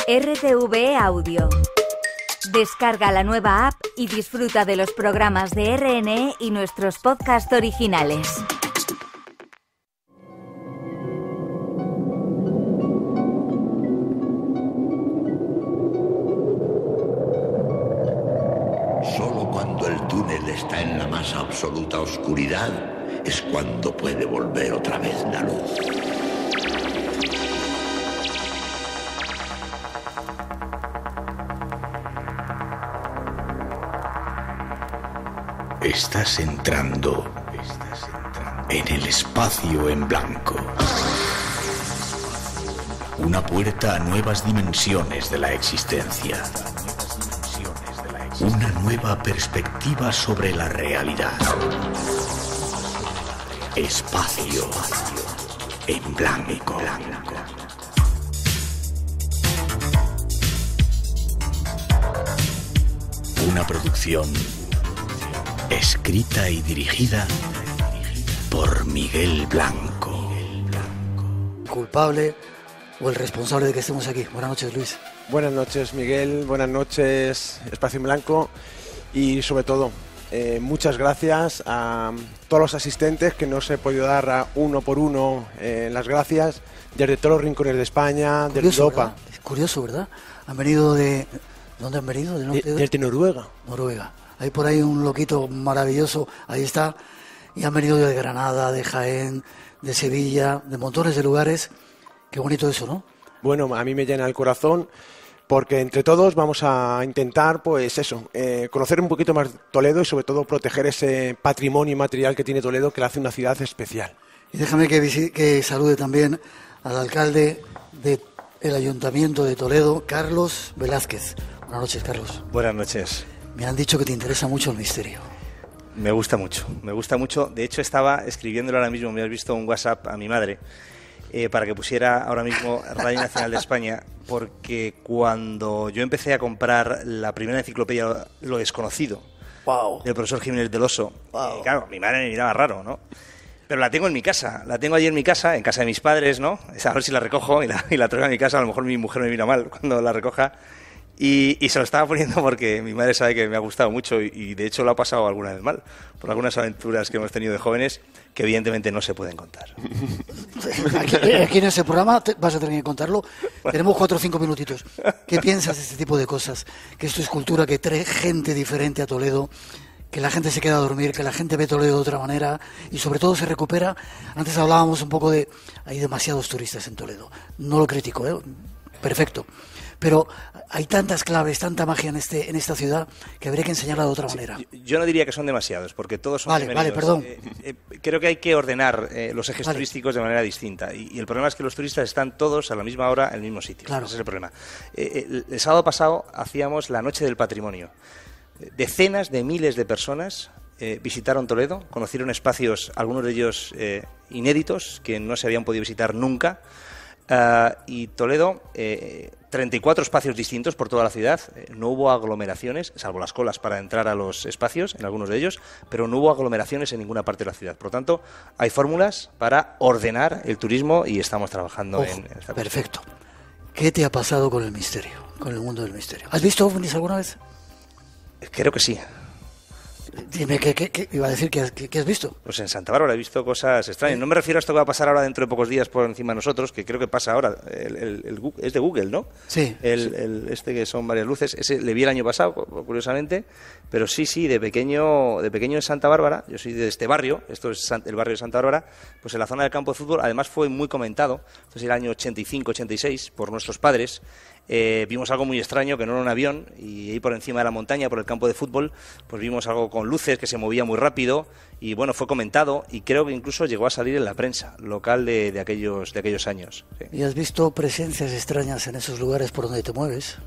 RTV Audio. Descarga la nueva app y disfruta de los programas de RNE y nuestros podcasts originales. Solo cuando el túnel está en la más absoluta oscuridad es cuando puede volver otra vez la luz. Estás entrando en el espacio en blanco. Una puerta a nuevas dimensiones de la existencia. Una nueva perspectiva sobre la realidad. Espacio en blanco. Una producción escrita y dirigida por Miguel Blanco. ¿Culpable o el responsable de que estemos aquí? Buenas noches, Luis. Buenas noches, Miguel. Buenas noches, Espacio en Blanco. Y sobre todo, muchas gracias a todos los asistentes, que no se he podido dar a uno por uno las gracias, desde todos los rincones de España, de Europa. ¿Verdad? Es curioso, ¿verdad? Han venido de... ¿Dónde han venido? Desde Noruega. Noruega. Hay por ahí un loquito maravilloso, ahí está. Y han venido de Granada, de Jaén, de Sevilla, de montones de lugares. Qué bonito eso, ¿no? Bueno, a mí me llena el corazón, porque entre todos vamos a intentar, pues eso, conocer un poquito más Toledo y sobre todo proteger ese patrimonio inmaterial que tiene Toledo, que le hace una ciudad especial. Y déjame que salude también al alcalde del Ayuntamiento de Toledo, Carlos Velázquez. Buenas noches, Carlos. Buenas noches. Me han dicho que te interesa mucho el misterio. Me gusta mucho. De hecho, estaba escribiéndolo ahora mismo, me has visto un WhatsApp a mi madre, para que pusiera ahora mismo Radio Nacional de España, porque cuando yo empecé a comprar la primera enciclopedia Lo Desconocido, del profesor Jiménez del Oso, claro, mi madre me miraba raro, ¿no? Pero la tengo en mi casa, allí en mi casa, en casa de mis padres, ¿no? A ver si la recojo y la traigo a mi casa, a lo mejor mi mujer me mira mal cuando la recoja. Y se lo estaba poniendo porque mi madre sabe que me ha gustado mucho y de hecho lo ha pasado alguna vez mal por algunas aventuras que hemos tenido de jóvenes que evidentemente no se pueden contar. Aquí en ese programa vas a tener que contarlo. Bueno. Tenemos 4 o 5 minutitos. ¿Qué piensas de este tipo de cosas? Que esto es cultura, que trae gente diferente a Toledo, que la gente se queda a dormir, que la gente ve Toledo de otra manera y sobre todo se recupera. Antes hablábamos un poco de... Hay demasiados turistas en Toledo. No lo critico, ¿eh? Perfecto. Pero hay tantas claves, tanta magia en esta ciudad que habría que enseñarla de otra manera. Yo no diría que son demasiados, porque todos son bienvenidos. Vale, perdón. Creo que hay que ordenar los ejes turísticos de manera distinta. Y el problema es que los turistas están todos a la misma hora en el mismo sitio. Claro. Ese es el problema. El sábado pasado hacíamos la Noche del Patrimonio. Decenas de miles de personas visitaron Toledo, conocieron espacios, algunos de ellos inéditos, que no se habían podido visitar nunca. Y Toledo, 34 espacios distintos por toda la ciudad, no hubo aglomeraciones, salvo las colas para entrar a los espacios, en algunos de ellos, pero no hubo aglomeraciones en ninguna parte de la ciudad. Por lo tanto, hay fórmulas para ordenar el turismo y estamos trabajando en esta perfecto. ¿Qué te ha pasado con el misterio, con el mundo del misterio? ¿Has visto ovnis alguna vez? Creo que sí. Dime, ¿qué iba a decir? ¿Qué has visto? Pues en Santa Bárbara he visto cosas extrañas. No me refiero a esto que va a pasar ahora dentro de pocos días por encima de nosotros, que creo que pasa ahora. Es de Google, ¿no? Sí. Este que son varias luces. Ese le vi el año pasado, curiosamente. Pero sí, de pequeño en Santa Bárbara, yo soy de este barrio, esto es el barrio de Santa Bárbara, pues en la zona del campo de fútbol, además fue muy comentado, esto es el año 85-86, por nuestros padres. Vimos algo muy extraño, que no era un avión, y ahí por encima de la montaña, por el campo de fútbol, pues vimos algo con luces que se movía muy rápido, y bueno, fue comentado, y creo que incluso llegó a salir en la prensa local de aquellos años. Sí. ¿Y has visto presencias extrañas en esos lugares por donde te mueves?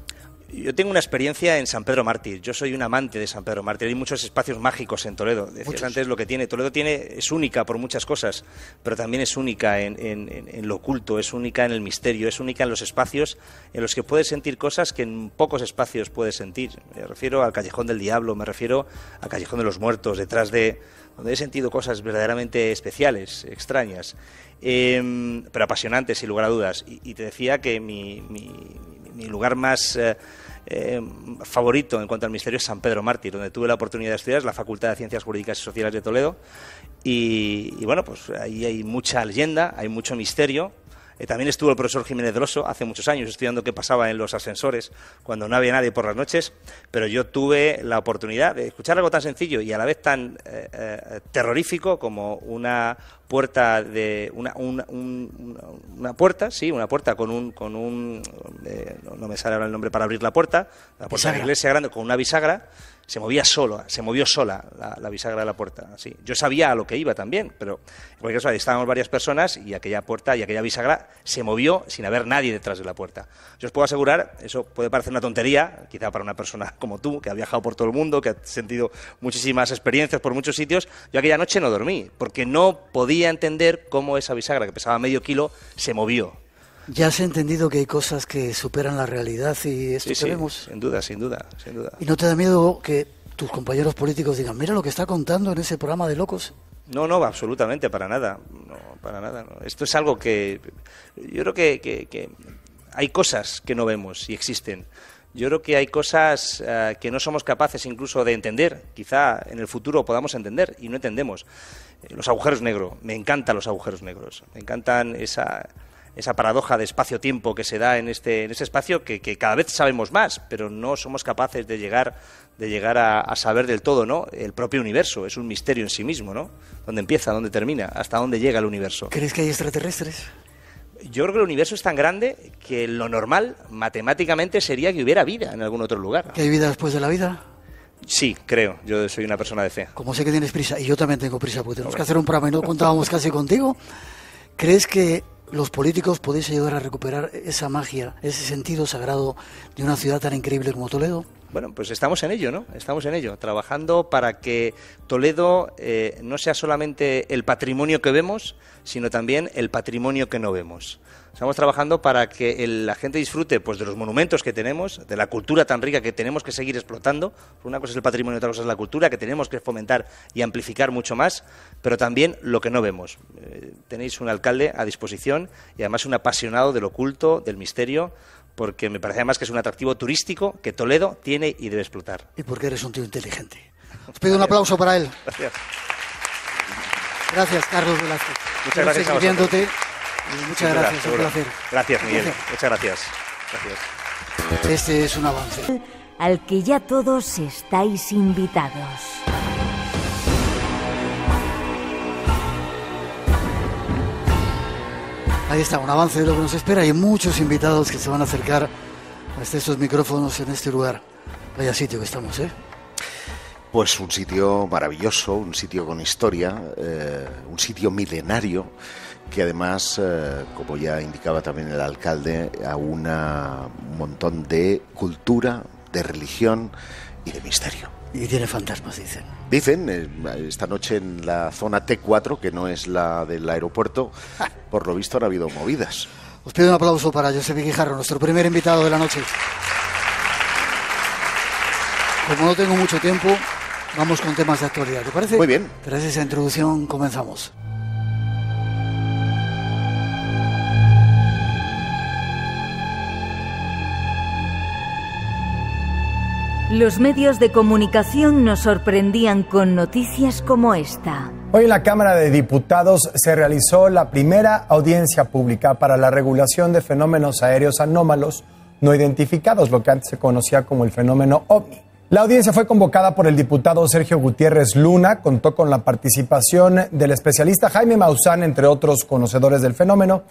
Yo tengo una experiencia en San Pedro Mártir. Yo soy un amante de San Pedro Mártir. Hay muchos espacios mágicos en Toledo. Decías antes lo que tiene. Toledo es única por muchas cosas, pero también es única en lo oculto, es única en el misterio, es única en los espacios en los que puedes sentir cosas que en pocos espacios puedes sentir. Me refiero al Callejón del Diablo, me refiero al Callejón de los Muertos, detrás de donde he sentido cosas verdaderamente especiales, extrañas, pero apasionantes, sin lugar a dudas. Y te decía que mi mi lugar más favorito en cuanto al misterio es San Pedro Mártir, donde tuve la oportunidad de estudiar, es la Facultad de Ciencias Jurídicas y Sociales de Toledo, y bueno, pues ahí hay mucha leyenda, hay mucho misterio. También estuvo el profesor Jiménez del Oso hace muchos años estudiando qué pasaba en los ascensores cuando no había nadie por las noches, pero yo tuve la oportunidad de escuchar algo tan sencillo y a la vez tan terrorífico como una puerta de una puerta con un no me sale ahora el nombre para abrir la puerta de la iglesia grande con una bisagra. Se movió sola la bisagra de la puerta. Así. Yo sabía a lo que iba también, pero en cualquier caso estábamos varias personas y aquella puerta y aquella bisagra se movió sin haber nadie detrás de la puerta. Yo os puedo asegurar, eso puede parecer una tontería, quizá para una persona como tú, que ha viajado por todo el mundo, que ha sentido muchísimas experiencias por muchos sitios. Yo aquella noche no dormí, porque no podía entender cómo esa bisagra, que pesaba medio kilo, se movió. Ya has entendido que hay cosas que superan la realidad y esto que vemos. Sin duda. ¿Y no te da miedo que tus compañeros políticos digan, mira lo que está contando en ese programa de locos? No, absolutamente, para nada. No. Esto es algo que... Yo creo que hay cosas que no vemos y existen. Yo creo que hay cosas que no somos capaces incluso de entender. Quizá en el futuro podamos entender y no entendemos. Los agujeros negros. Me encantan los agujeros negros. Me encantan esa paradoja de espacio-tiempo que se da en ese espacio que cada vez sabemos más, pero no somos capaces de llegar a saber del todo, ¿no? El propio universo es un misterio en sí mismo, ¿no? ¿Dónde empieza? ¿Dónde termina? ¿Hasta dónde llega el universo? ¿Crees que hay extraterrestres? Yo creo que el universo es tan grande que lo normal, matemáticamente, sería que hubiera vida en algún otro lugar. ¿Que hay vida después de la vida? Sí, creo. Yo soy una persona de fe. Como sé que tienes prisa, y yo también tengo prisa, porque tenemos que hacer un programa y no contábamos casi contigo, ¿crees que los políticos podéis ayudar a recuperar esa magia, ese sentido sagrado de una ciudad tan increíble como Toledo? Bueno, pues estamos en ello, ¿no? Estamos en ello, trabajando para que Toledo no sea solamente el patrimonio que vemos, sino también el patrimonio que no vemos. Estamos trabajando para que la gente disfrute pues de los monumentos que tenemos, de la cultura tan rica que tenemos que seguir explotando. Una cosa es el patrimonio, otra cosa es la cultura, que tenemos que fomentar y amplificar mucho más, pero también lo que no vemos. Tenéis un alcalde a disposición y además un apasionado del oculto, del misterio, porque me parece además que es un atractivo turístico que Toledo tiene y debe explotar. Y porque eres un tío inteligente. Os pido un aplauso para él. Gracias. Gracias, Carlos Velázquez. Muchas gracias a vosotros. Muchas gracias, seguro. Un placer. Gracias, Miguel. Muchas gracias. Este es un avance. Al que ya todos estáis invitados. Ahí está, un avance de lo que nos espera. Hay muchos invitados que se van a acercar hasta estos micrófonos en este lugar. Vaya sitio que estamos, ¿eh? Pues un sitio maravilloso, un sitio con historia, un sitio milenario, que además, como ya indicaba también el alcalde, aúna un montón de cultura, de religión y de misterio. Y tiene fantasmas, dicen. Dicen, esta noche en la zona T4, que no es la del aeropuerto, por lo visto han habido movidas. Os pido un aplauso para Josep Guijarro, nuestro primer invitado de la noche. Como no tengo mucho tiempo, vamos con temas de actualidad, ¿te parece? Muy bien. Tras esa introducción comenzamos. Los medios de comunicación nos sorprendían con noticias como esta. Hoy en la Cámara de Diputados se realizó la primera audiencia pública para la regulación de fenómenos aéreos anómalos no identificados, lo que antes se conocía como el fenómeno OVNI. La audiencia fue convocada por el diputado Sergio Gutiérrez Luna, contó con la participación del especialista Jaime Maussan, entre otros conocedores del fenómeno.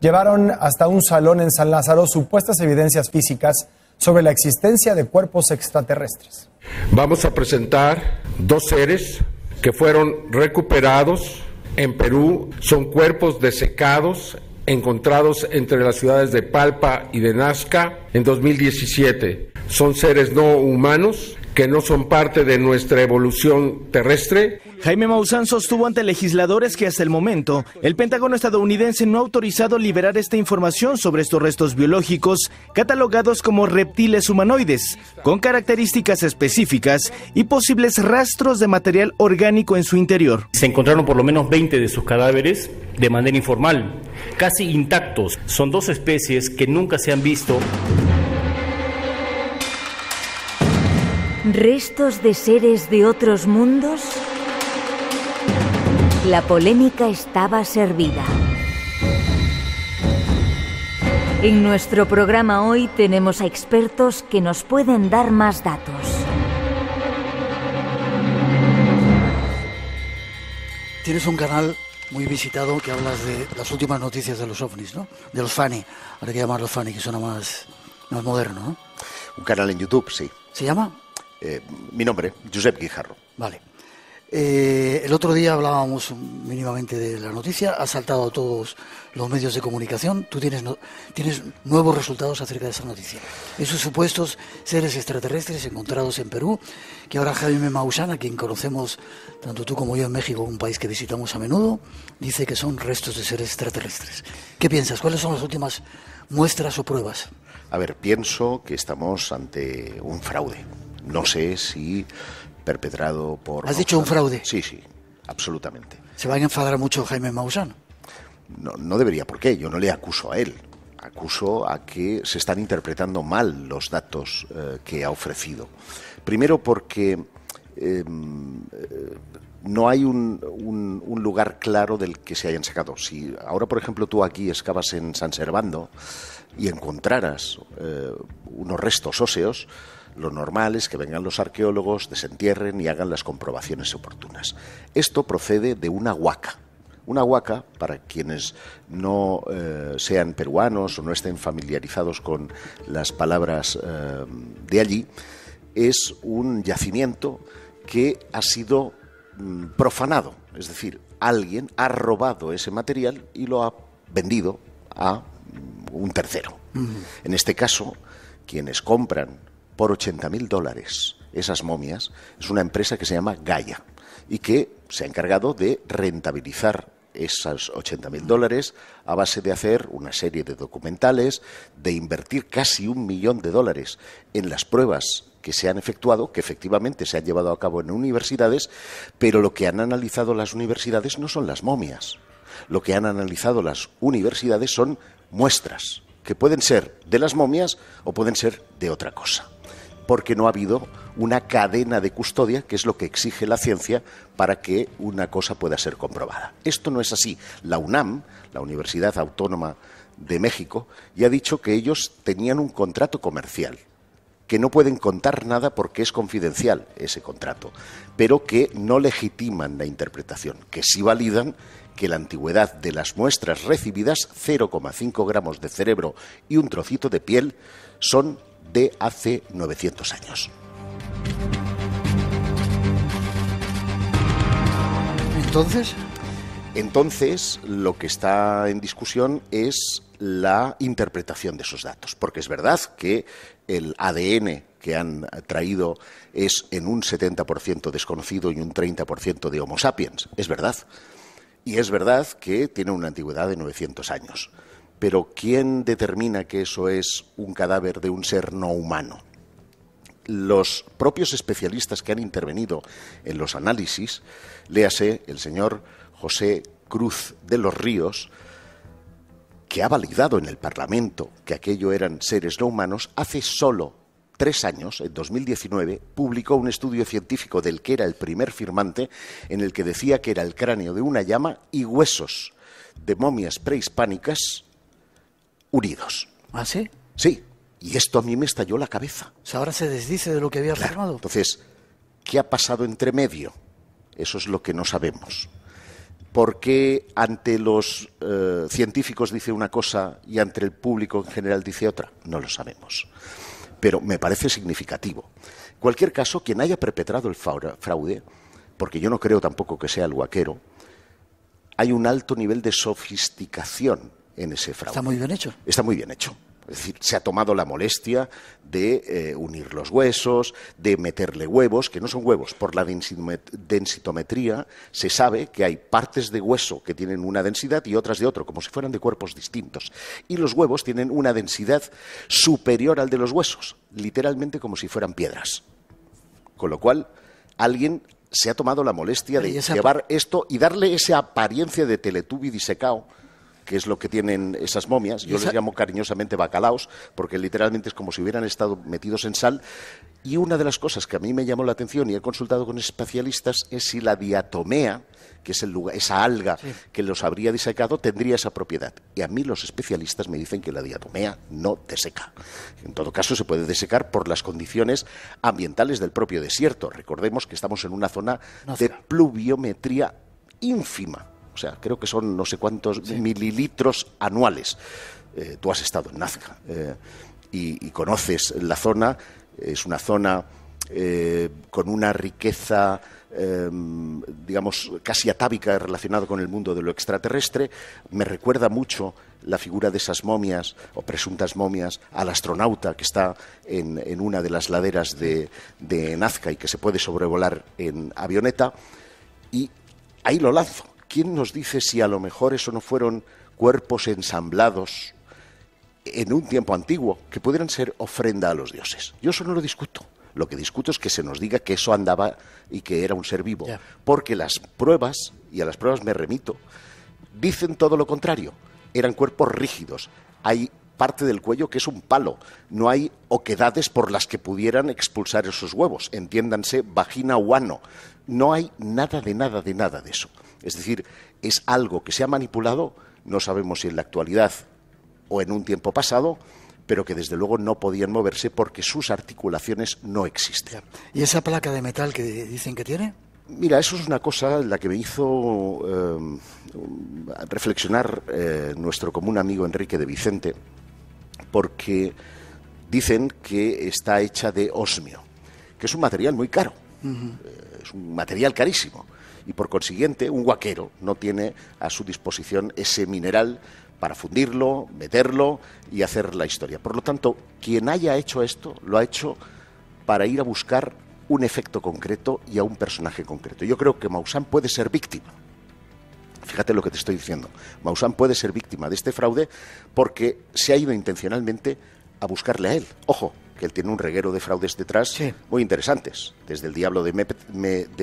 Llevaron hasta un salón en San Lázaro supuestas evidencias físicas sobre la existencia de cuerpos extraterrestres. Vamos a presentar dos seres que fueron recuperados en Perú. Son cuerpos desecados encontrados entre las ciudades de Palpa y de Nazca en 2017. Son seres no humanos que no son parte de nuestra evolución terrestre. Jaime Maussan sostuvo ante legisladores que hasta el momento el Pentágono estadounidense no ha autorizado liberar esta información sobre estos restos biológicos catalogados como reptiles humanoides, con características específicas y posibles rastros de material orgánico en su interior. Se encontraron por lo menos 20 de sus cadáveres de manera informal, casi intactos. Son dos especies que nunca se han visto ¿Restos de seres de otros mundos? La polémica estaba servida. En nuestro programa hoy tenemos a expertos que nos pueden dar más datos. Tienes un canal muy visitado que hablas de las últimas noticias de los ovnis, ¿no? De los FANI, ahora hay que llamarlos FANI, que suena más moderno, ¿no? Un canal en YouTube, sí. ¿Se llama? Mi nombre, Josep Guijarro. Vale. El otro día hablábamos mínimamente de la noticia, ha saltado a todos los medios de comunicación. Tú tienes nuevos resultados acerca de esa noticia. Esos supuestos seres extraterrestres encontrados en Perú, que ahora Jaime Maussan, a quien conocemos tanto tú como yo en México, un país que visitamos a menudo, dice que son restos de seres extraterrestres. ¿Qué piensas? ¿Cuáles son las últimas muestras o pruebas? A ver, pienso que estamos ante un fraude. No sé si perpetrado por... ¿Has dicho un fraude? Sí, absolutamente. ¿Se va a enfadar mucho Jaime Maussan? No debería, ¿por qué? Yo no le acuso a él. Acuso a que se están interpretando mal los datos que ha ofrecido. Primero porque no hay un lugar claro del que se hayan sacado. Si ahora, por ejemplo, tú aquí excavas en San Servando y encontraras unos restos óseos, lo normal es que vengan los arqueólogos, desentierren y hagan las comprobaciones oportunas. Esto procede de una huaca. Una huaca, para quienes no sean peruanos o no estén familiarizados con las palabras de allí, es un yacimiento que ha sido profanado. Es decir, alguien ha robado ese material y lo ha vendido a un tercero. En este caso, quienes compran por $80.000 esas momias es una empresa que se llama Gaia y que se ha encargado de rentabilizar esos $80.000 a base de hacer una serie de documentales, de invertir casi $1 millón en las pruebas que se han efectuado, que efectivamente se han llevado a cabo en universidades, pero lo que han analizado las universidades no son las momias. Lo que han analizado las universidades son muestras, que pueden ser de las momias o pueden ser de otra cosa, porque no ha habido una cadena de custodia, que es lo que exige la ciencia para que una cosa pueda ser comprobada. Esto no es así. La UNAM, la Universidad Autónoma de México, ya ha dicho que ellos tenían un contrato comercial, que no pueden contar nada porque es confidencial ese contrato, pero que no legitiman la interpretación, que sí validan que la antigüedad de las muestras recibidas, 0,5 gramos de cerebro y un trocito de piel, son de hace 900 años. Entonces, lo que está en discusión es la interpretación de esos datos, porque es verdad que el ADN que han traído es en un 70% desconocido y un 30% de Homo sapiens, es verdad. Y es verdad que tiene una antigüedad de 900 años. Pero ¿quién determina que eso es un cadáver de un ser no humano? Los propios especialistas que han intervenido en los análisis, léase el señor José Cruz de los Ríos, que ha validado en el Parlamento que aquello eran seres no humanos, hace solo 3 años, en 2019, publicó un estudio científico del que era el primer firmante, en el que decía que era el cráneo de una llama y huesos de momias prehispánicas unidos. ¿Ah, sí? Sí, y esto a mí me estalló la cabeza. O sea, ahora se desdice de lo que había afirmado. Entonces, ¿qué ha pasado entre medio? Eso es lo que no sabemos. ¿Por qué ante los científicos dice una cosa y ante el público en general dice otra? No lo sabemos. Pero me parece significativo. En cualquier caso, quien haya perpetrado el fraude, porque yo no creo tampoco que sea el huaquero, hay un alto nivel de sofisticación en ese fraude. Está muy bien hecho. Está muy bien hecho. Es decir, se ha tomado la molestia de unir los huesos, de meterle huevos, que no son huevos. Por la densitometría se sabe que hay partes de hueso que tienen una densidad y otras de otro, como si fueran de cuerpos distintos. Y los huevos tienen una densidad superior al de los huesos, literalmente como si fueran piedras. Con lo cual, alguien se ha tomado la molestia de llevar esto y darle esa apariencia de Teletubby disecado que es lo que tienen esas momias. Yo les llamo cariñosamente bacalaos, porque literalmente es como si hubieran estado metidos en sal. Y una de las cosas que a mí me llamó la atención y he consultado con especialistas es si la diatomea, que es el lugar, esa alga que los habría disecado, tendría esa propiedad. Y a mí los especialistas me dicen que la diatomea no deseca. En todo caso, se puede desecar por las condiciones ambientales del propio desierto. Recordemos que estamos en una zona de pluviometría ínfima. O sea, creo que son no sé cuántos mililitros anuales. Tú has estado en Nazca y conoces la zona. Es una zona con una riqueza, digamos, casi atávica relacionada con el mundo de lo extraterrestre. Me recuerda mucho la figura de esas momias, o presuntas momias, al astronauta que está en una de las laderas de Nazca y que se puede sobrevolar en avioneta. Y ahí lo lanzo. ¿Quién nos dice si a lo mejor eso no fueron cuerpos ensamblados en un tiempo antiguo que pudieran ser ofrenda a los dioses? Yo eso no lo discuto. Lo que discuto es que se nos diga que eso andaba y que era un ser vivo. Porque las pruebas, y a las pruebas me remito, dicen todo lo contrario. Eran cuerpos rígidos. Hay parte del cuello que es un palo. No hay oquedades por las que pudieran expulsar esos huevos. Entiéndanse, vagina o ano. No hay nada de eso. Es decir, es algo que se ha manipulado, no sabemos si en la actualidad o en un tiempo pasado, pero que desde luego no podían moverse porque sus articulaciones no existen. ¿Y esa placa de metal que dicen que tiene? Mira, eso es una cosa en la que me hizo reflexionar nuestro común amigo Enrique de Vicente, porque dicen que está hecha de osmio, que es un material muy caro, es un material carísimo. Y por consiguiente un huaquero no tiene a su disposición ese mineral para fundirlo, meterlo y hacer la historia. Por lo tanto, quien haya hecho esto lo ha hecho para ir a buscar un efecto concreto y a un personaje concreto. Yo creo que Maussan puede ser víctima. Fíjate lo que te estoy diciendo. Maussan puede ser víctima de este fraude porque se ha ido intencionalmente a buscarle a él. Ojo, que él tiene un reguero de fraudes detrás muy interesantes, desde el diablo de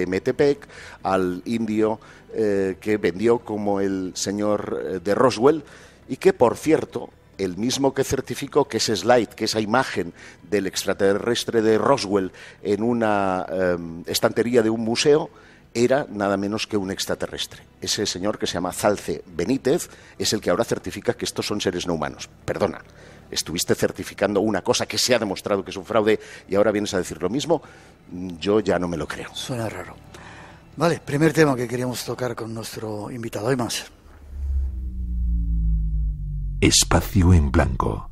Metepec al indio que vendió como el señor de Roswell, y que, por cierto, el mismo que certificó que ese slide, que esa imagen del extraterrestre de Roswell en una estantería de un museo, era nada menos que un extraterrestre. Ese señor, que se llama Zalce Benítez, es el que ahora certifica que estos son seres no humanos. Perdona, estuviste certificando una cosa que se ha demostrado que es un fraude y ahora vienes a decir lo mismo. Yo ya no me lo creo. Suena raro. Vale, primer tema que queríamos tocar con nuestro invitado. Hay más. Espacio en Blanco.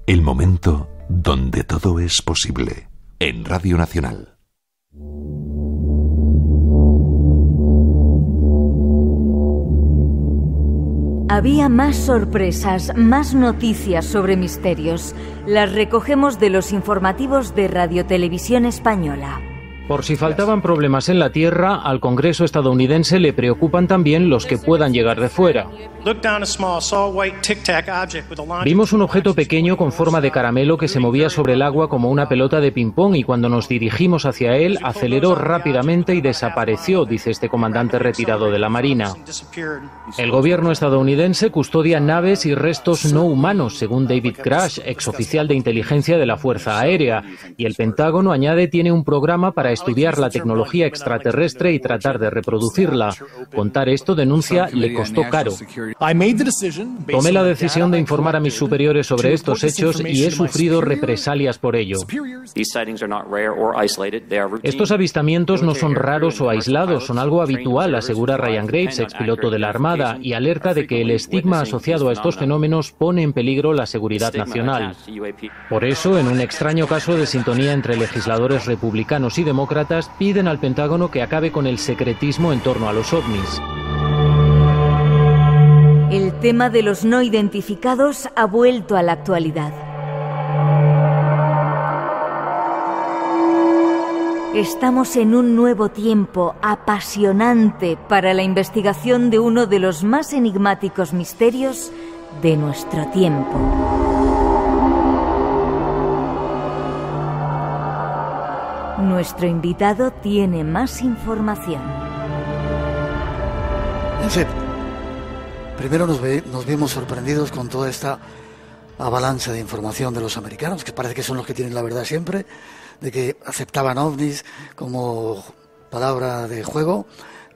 El momento donde todo es posible. En Radio Nacional. Había más sorpresas, más noticias sobre misterios. Las recogemos de los informativos de Radio Televisión Española. Por si faltaban problemas en la Tierra, al Congreso estadounidense le preocupan también los que puedan llegar de fuera. Vimos un objeto pequeño con forma de caramelo que se movía sobre el agua como una pelota de ping-pong y cuando nos dirigimos hacia él aceleró rápidamente y desapareció, dice este comandante retirado de la Marina. El gobierno estadounidense custodia naves y restos no humanos, según David Crash, exoficial de inteligencia de la Fuerza Aérea, y el Pentágono, añade, tiene un programa para estudiar la tecnología extraterrestre y tratar de reproducirla. Contar esto, denuncia, le costó caro. Tomé la decisión de informar a mis superiores sobre estos hechos y he sufrido represalias por ello. Estos avistamientos no son raros o aislados, son algo habitual, asegura Ryan Graves, expiloto de la Armada, y alerta de que el estigma asociado a estos fenómenos pone en peligro la seguridad nacional. Por eso, en un extraño caso de sintonía entre legisladores republicanos y demócratas, piden al Pentágono que acabe con el secretismo en torno a los ovnis. El tema de los no identificados ha vuelto a la actualidad. Estamos en un nuevo tiempo apasionante para la investigación de uno de los más enigmáticos misterios de nuestro tiempo. Nuestro invitado tiene más información. En fin, Primero nos vimos sorprendidos con toda esta avalancha de información de los americanos, que parece que son los que tienen la verdad siempre, de que aceptaban ovnis como palabra de juego,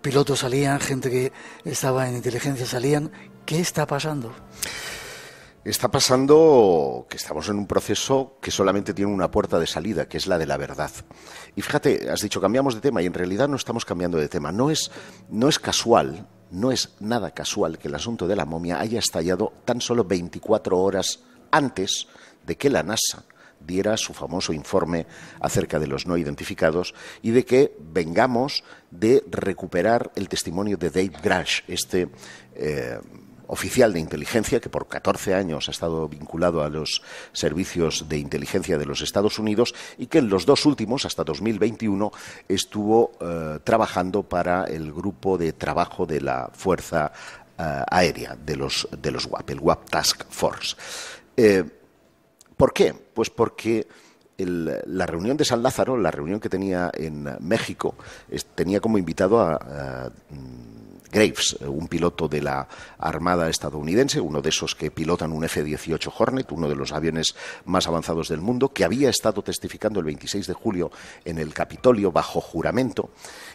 pilotos salían, gente que estaba en inteligencia salían. ¿Qué está pasando? Está pasando que estamos en un proceso que solamente tiene una puerta de salida, que es la de la verdad. Y fíjate, has dicho cambiamos de tema y en realidad no estamos cambiando de tema. No es casual, no es nada casual que el asunto de la momia haya estallado tan solo 24 horas antes de que la NASA diera su famoso informe acerca de los no identificados y de que vengamos de recuperar el testimonio de Dave Grush, oficial de inteligencia que por 14 años ha estado vinculado a los servicios de inteligencia de los Estados Unidos y que en los dos últimos, hasta 2021, estuvo trabajando para el grupo de trabajo de la Fuerza Aérea de los WAP, el WAP Task Force. ¿Por qué? Pues porque la reunión de San Lázaro, la reunión que tenía en México, tenía como invitado a Graves, un piloto de la Armada estadounidense, uno de esos que pilotan un F-18 Hornet, uno de los aviones más avanzados del mundo, que había estado testificando el 26 de julio en el Capitolio bajo juramento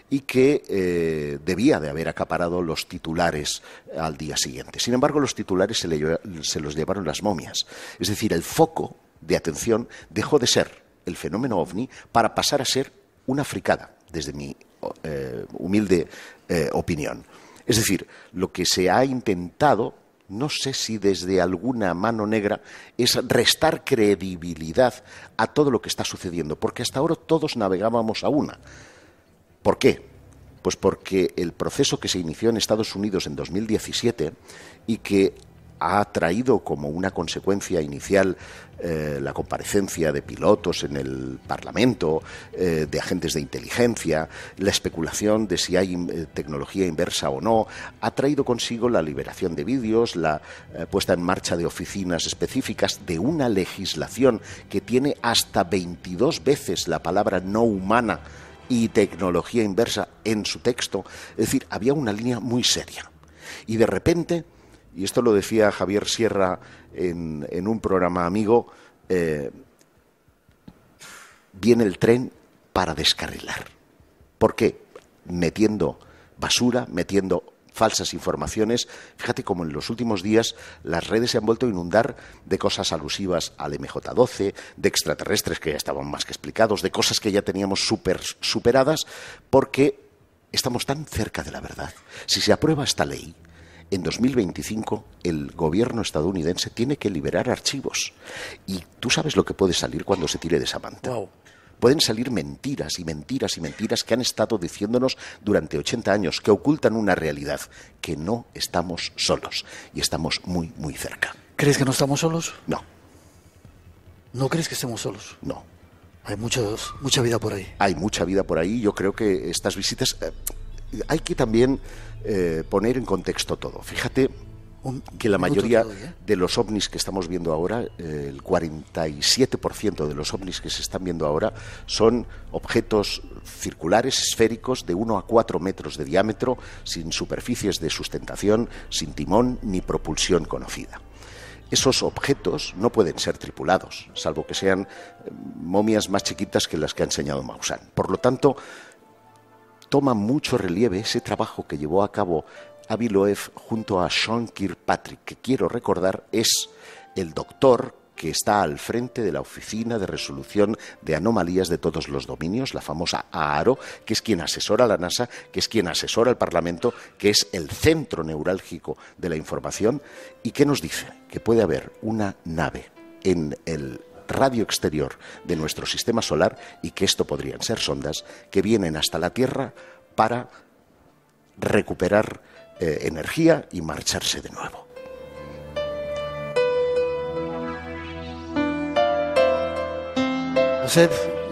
y que debía de haber acaparado los titulares al día siguiente. Sin embargo, los titulares se los llevaron las momias. Es decir, el foco de atención dejó de ser el fenómeno ovni para pasar a ser una fricada, desde mi humilde opinión. Es decir, lo que se ha intentado, no sé si desde alguna mano negra, es restar credibilidad a todo lo que está sucediendo, porque hasta ahora todos navegábamos a una. ¿Por qué? Pues porque el proceso que se inició en Estados Unidos en 2017 y que ha traído como una consecuencia inicial la comparecencia de pilotos en el Parlamento, de agentes de inteligencia, la especulación de si hay tecnología inversa o no, ha traído consigo la liberación de vídeos, la puesta en marcha de oficinas específicas, de una legislación que tiene hasta 22 veces la palabra no humana y tecnología inversa en su texto. Es decir, había una línea muy seria. Y de repente, y esto lo decía Javier Sierra en un programa amigo, viene el tren para descarrilar. ¿Por qué? Metiendo basura, metiendo falsas informaciones. Fíjate cómo en los últimos días las redes se han vuelto a inundar de cosas alusivas al MJ-12, de extraterrestres que ya estaban más que explicados, de cosas que ya teníamos superadas, porque estamos tan cerca de la verdad. Si se aprueba esta ley, en 2025 el gobierno estadounidense tiene que liberar archivos. Y tú sabes lo que puede salir cuando se tire de esa manta. Wow. Pueden salir mentiras y mentiras y mentiras que han estado diciéndonos durante 80 años, que ocultan una realidad, que no estamos solos y estamos muy, muy cerca. ¿Crees que no estamos solos? No. ¿No crees que estemos solos? No. Hay mucha vida por ahí. Hay mucha vida por ahí. Yo creo que estas visitas... hay que también poner en contexto todo. Fíjate que la mayoría de los ovnis que estamos viendo ahora, el 47% de los ovnis que se están viendo ahora, son objetos circulares, esféricos, de 1 a 4 metros de diámetro, sin superficies de sustentación, sin timón ni propulsión conocida. Esos objetos no pueden ser tripulados, salvo que sean momias más chiquitas que las que ha enseñado Maussan. Por lo tanto, toma mucho relieve ese trabajo que llevó a cabo Avi Loeb junto a Sean Kirkpatrick, que quiero recordar es el doctor que está al frente de la Oficina de Resolución de Anomalías de Todos los Dominios, la famosa AARO, que es quien asesora a la NASA, que es quien asesora al Parlamento, que es el centro neurálgico de la información, y que nos dice que puede haber una nave en el radio exterior de nuestro sistema solar y que esto podrían ser sondas que vienen hasta la Tierra para recuperar energía y marcharse de nuevo.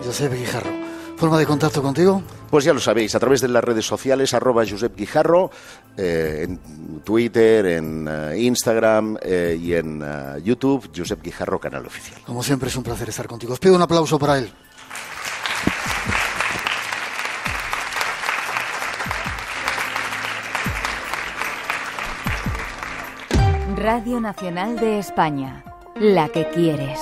Josep Guijarro, ¿forma de contacto contigo? Pues ya lo sabéis, a través de las redes sociales, @Josep Guijarro, en Twitter, en Instagram y en YouTube, Josep Guijarro, canal oficial. Como siempre es un placer estar contigo. Os pido un aplauso para él. Radio Nacional de España, la que quieres.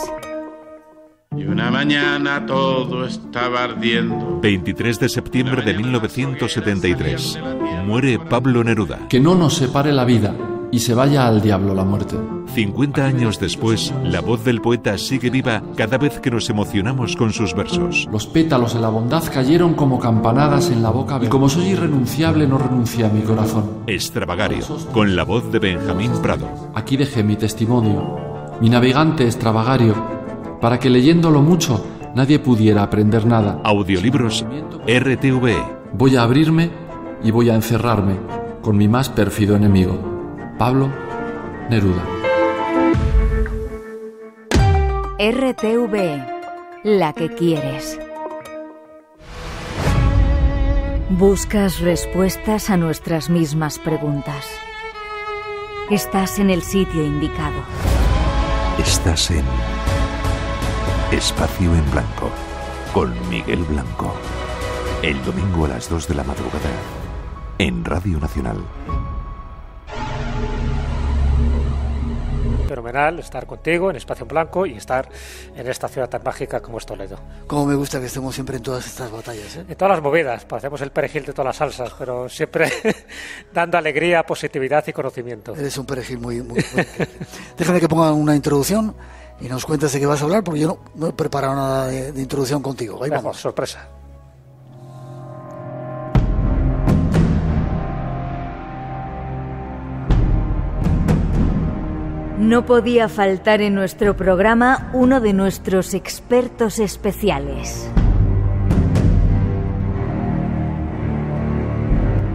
Y una mañana todo estaba ardiendo. 23 de septiembre de 1973. Muere Pablo Neruda. Que no nos separe la vida y se vaya al diablo la muerte. 50 años después, la voz del poeta sigue viva cada vez que nos emocionamos con sus versos. Los pétalos de la bondad cayeron como campanadas en la boca y como soy irrenunciable no renuncié a mi corazón. Extravagario, con la voz de Benjamín Prado. Aquí dejé mi testimonio, mi navegante extravagario, para que leyéndolo mucho nadie pudiera aprender nada. Audiolibros RTVE. Voy a abrirme y voy a encerrarme con mi más pérfido enemigo, Pablo Neruda. RTVE, la que quieres. ¿Buscas respuestas a nuestras mismas preguntas? Estás en el sitio indicado. Estás en Espacio en Blanco, con Miguel Blanco. El domingo a las 2 de la madrugada, en Radio Nacional. Fenomenal estar contigo en Espacio en Blanco y estar en esta ciudad tan mágica como es Toledo. Cómo me gusta que estemos siempre en todas estas batallas, ¿eh? En todas las movidas, parecemos el perejil de todas las salsas, pero siempre dando alegría, positividad y conocimiento. Eres un perejil muy Déjame que ponga una introducción y nos cuentes de qué vas a hablar, porque yo no he preparado nada de introducción contigo. Ahí vamos. Sorpresa. No podía faltar en nuestro programa uno de nuestros expertos especiales.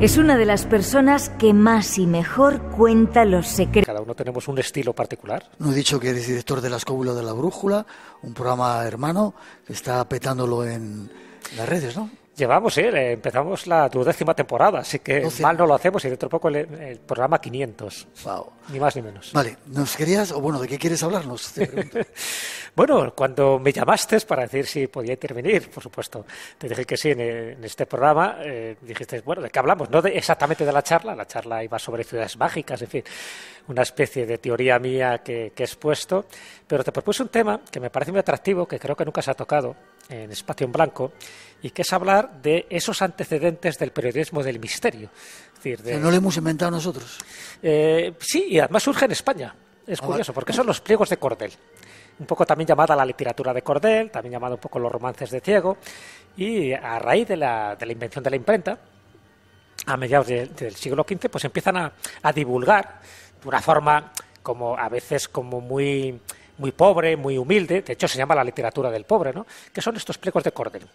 Es una de las personas que más y mejor cuenta los secretos. Cada uno tenemos un estilo particular. No he dicho que eres director de La Escóbula de la Brújula, un programa hermano que está petándolo en las redes, ¿no? Llevamos, empezamos la 12ª temporada, así que mal no lo hacemos y dentro de poco el programa 500. Wow. Ni más ni menos. Vale, ¿nos querías, o bueno, de qué quieres hablarnos? Bueno, cuando me llamaste para decir si podía intervenir, por supuesto, te dije que sí en este programa, dijiste, bueno, ¿de qué hablamos? No exactamente de la charla iba sobre ciudades mágicas, en fin, una especie de teoría mía que he expuesto, pero te propuse un tema que me parece muy atractivo, que creo que nunca se ha tocado en Espacio en Blanco, y que es hablar de esos antecedentes del periodismo del misterio. Es decir, ¿No lo hemos inventado nosotros? Sí, y además surge en España. Es curioso, porque son los pliegos de Cordel. Un poco también llamada la literatura de Cordel, también llamada un poco los romances de Ciego, y a raíz de la invención de la imprenta, a mediados del siglo XV, pues empiezan a divulgar de una forma como a veces como muy pobre, muy humilde, de hecho se llama la literatura del pobre, ¿no? Que son estos pliegos de Cordel.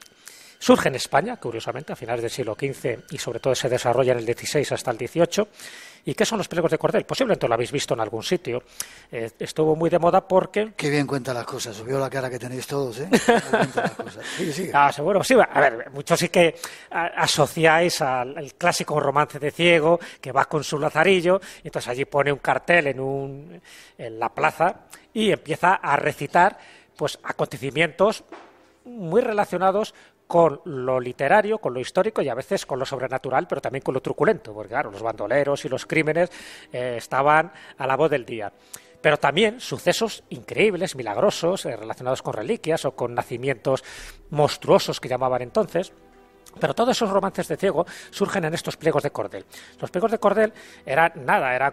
Surge en España, curiosamente, a finales del siglo XV y sobre todo se desarrolla en el XVI hasta el XVIII. ¿Y qué son los pliegos de Cordel? Posiblemente lo habéis visto en algún sitio. Estuvo muy de moda porque... Qué bien cuenta las cosas. Veo la cara que tenéis todos, ¿eh? Sigue. Ah, seguro, sí. A ver, muchos sí que asociáis al clásico romance de Ciego, que va con su lazarillo, y entonces allí pone un cartel en la plaza y empieza a recitar pues acontecimientos muy relacionados con lo literario, con lo histórico y a veces con lo sobrenatural, pero también con lo truculento, porque claro, los bandoleros y los crímenes estaban a la voz del día. Pero también sucesos increíbles, milagrosos, relacionados con reliquias o con nacimientos monstruosos que llamaban entonces. Pero todos esos romances de Ciego surgen en estos pliegos de Cordel. Los pliegos de Cordel eran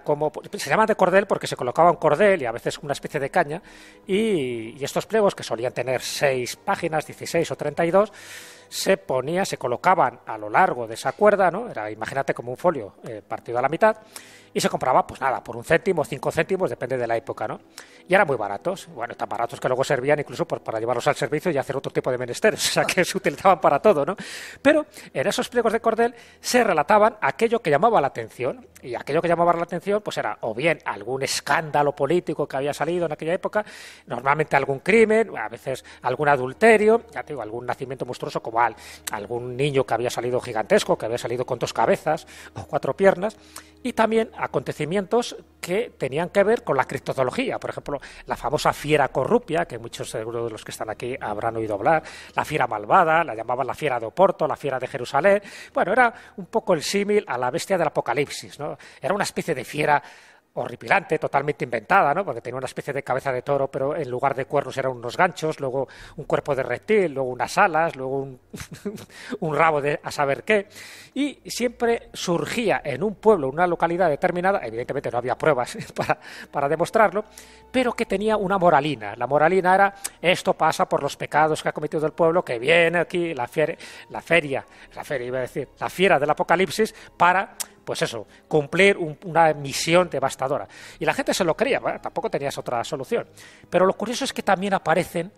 como... Se llaman de cordel porque se colocaba un cordel y a veces una especie de caña, y estos pliegos, que solían tener 6 páginas, 16 o 32, se colocaban a lo largo de esa cuerda, ¿no? Imagínate como un folio partido a la mitad, y se compraba, pues nada, por 1 céntimo, 5 céntimos, depende de la época, ¿no? Y eran muy baratos, bueno, tan baratos que luego servían incluso para llevarlos al servicio y hacer otro tipo de menesteres, o sea que se utilizaban para todo, ¿no? Pero en esos pliegos de Cordel se relataban aquello que llamaba la atención, y aquello que llamaba la atención pues era o bien algún escándalo político que había salido en aquella época, normalmente algún crimen, a veces algún adulterio, ya te digo, algún nacimiento monstruoso como algún niño que había salido gigantesco, que había salido con 2 cabezas o 4 piernas, y también acontecimientos que tenían que ver con la criptozoología, por ejemplo, la famosa fiera corrupia, que muchos seguro de los que están aquí habrán oído hablar, la fiera malvada, la llamaban la fiera de Oporto, la fiera de Jerusalén. Bueno, era un poco el símil a la bestia del Apocalipsis, ¿no? Era una especie de fiera horripilante, totalmente inventada, ¿no? Porque tenía una especie de cabeza de toro, pero en lugar de cuernos eran unos ganchos, luego un cuerpo de reptil, luego unas alas, luego un rabo de a saber qué. Y siempre surgía en un pueblo, en una localidad determinada, evidentemente no había pruebas para demostrarlo, pero que tenía una moralina. La moralina era: esto pasa por los pecados que ha cometido el pueblo, que viene aquí la fiera del Apocalipsis para, pues eso, cumplir una misión devastadora. Y la gente se lo creía, bueno, tampoco tenías otra solución. Pero lo curioso es que también aparecen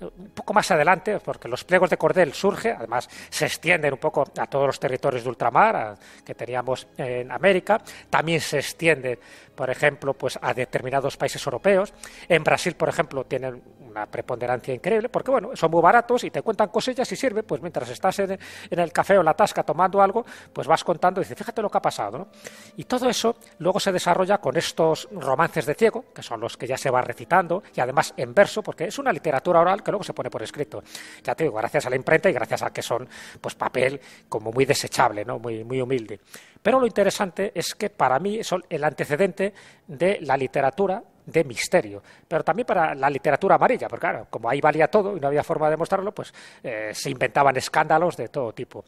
un poco más adelante, porque los pliegos de cordel surgen, además se extienden un poco a todos los territorios de ultramar que teníamos en América, también se extienden, por ejemplo, pues a determinados países europeos. En Brasil, por ejemplo, tienen una preponderancia increíble, porque bueno, son muy baratos y te cuentan cosillas y sirve, pues mientras estás en el café o en la tasca tomando algo, pues vas contando y dices, fíjate lo que ha pasado, ¿no? Y todo eso luego se desarrolla con estos romances de ciego, que son los que ya se va recitando, y además en verso, porque es una literatura oral que luego se pone por escrito. Ya te digo, gracias a la imprenta y gracias a que son pues papel como muy desechable, ¿no? Muy humilde. Pero lo interesante es que para mí son el antecedente de la literatura de misterio, pero también para la literatura amarilla, porque claro, como ahí valía todo y no había forma de demostrarlo, pues se inventaban escándalos de todo tipo.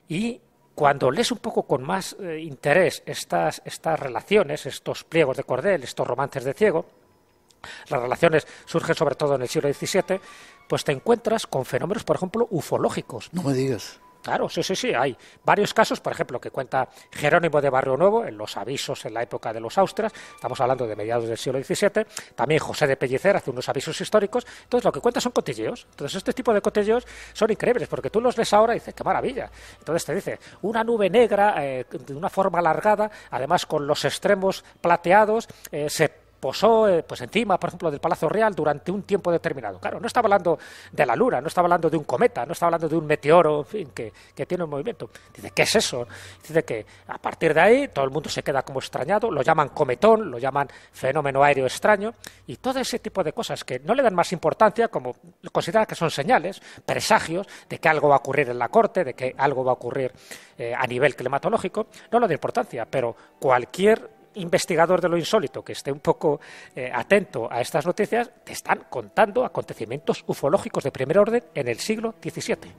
Y cuando lees un poco con más interés estas relaciones, estos pliegos de cordel, estos romances de ciego, las relaciones surgen sobre todo en el siglo XVII, pues te encuentras con fenómenos, por ejemplo, ufológicos. No me digas. Claro, sí, hay varios casos, por ejemplo, que cuenta Jerónimo de Barrio Nuevo en los avisos en la época de los Austrias, estamos hablando de mediados del siglo XVII, también José de Pellicer hace unos avisos históricos. Entonces lo que cuenta son cotilleos. Entonces este tipo de cotilleos son increíbles, porque tú los ves ahora y dices, qué maravilla. Entonces te dice, una nube negra de una forma alargada, además con los extremos plateados, se posó pues encima, por ejemplo, del Palacio Real durante un tiempo determinado. Claro, no estaba hablando de la Luna, no estaba hablando de un cometa, no estaba hablando de un meteoro, en fin, que tiene un movimiento. Dice, ¿qué es eso? Dice que a partir de ahí todo el mundo se queda como extrañado, lo llaman cometón, lo llaman fenómeno aéreo extraño, y todo ese tipo de cosas que no le dan más importancia, como consideran que son señales, presagios de que algo va a ocurrir en la corte, de que algo va a ocurrir a nivel climatológico, no le da importancia, pero cualquier investigador de lo insólito que esté un poco atento a estas noticias, te están contando acontecimientos ufológicos de primer orden en el siglo XVII.